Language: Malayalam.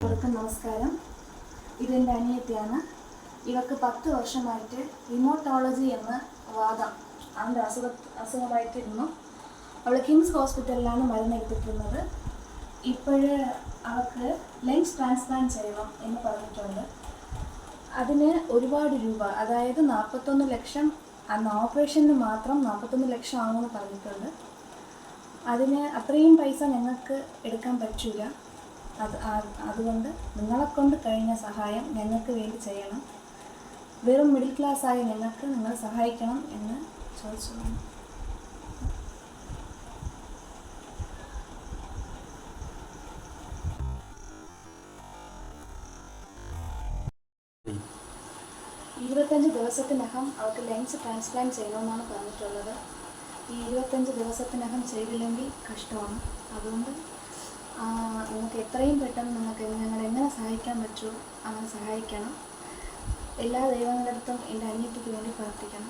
എല്ലാവർക്കും നമസ്കാരം. ഇതെൻ്റെ അനിയത്തിയാണ്. ഇവർക്ക് 10 വർഷമായിട്ട് റിമോട്ടോളജി എന്ന വാദം അവൻ്റെ അസുഖമായിട്ടിരുന്നു. അവൾ കിംസ് ഹോസ്പിറ്റലിലാണ് മരുന്നെടുത്തിട്ടുള്ളത്. ഇപ്പോഴ് അവൾക്ക് ലങ്സ് ട്രാൻസ്പ്ലാന്റ് ചെയ്യണം എന്ന് പറഞ്ഞിട്ടുണ്ട്. അതിന് ഒരുപാട് രൂപ, അതായത് 41 ലക്ഷം, അന്ന് ഓപ്പറേഷന് മാത്രം 41 ലക്ഷം ആകുമെന്ന് പറഞ്ഞിട്ടുണ്ട്. അതിന് അത്രയും പൈസ ഞങ്ങൾക്ക് എടുക്കാൻ പറ്റില്ല. അതുകൊണ്ട് നിങ്ങളെക്കൊണ്ട് കഴിഞ്ഞ സഹായം ഞങ്ങൾക്ക് വേണ്ടി ചെയ്യണം. വെറും മിഡിൽ ക്ലാസ്സായ ഞങ്ങൾക്ക് നിങ്ങൾ സഹായിക്കണം എന്ന് ചോദിച്ചു. ദിവസത്തിനകം അവർക്ക് ലങ്സ് ട്രാൻസ്പ്ലാന്റ് ചെയ്യണമെന്നാണ് പറഞ്ഞിട്ടുള്ളത്. ഈ 25 ദിവസത്തിനകം ചെയ്തില്ലെങ്കിൽ കഷ്ടമാണ്. അതുകൊണ്ട് നിങ്ങൾക്ക് എത്രയും പെട്ടെന്ന് നിങ്ങൾക്ക് ഞങ്ങളെങ്ങനെ സഹായിക്കാൻ പറ്റുമോ അങ്ങനെ സഹായിക്കണം. എല്ലാ ദൈവങ്ങളുടെ അടുത്തും എൻ്റെ അനിയത്തിക്ക് വേണ്ടി പ്രാർത്ഥിക്കണം.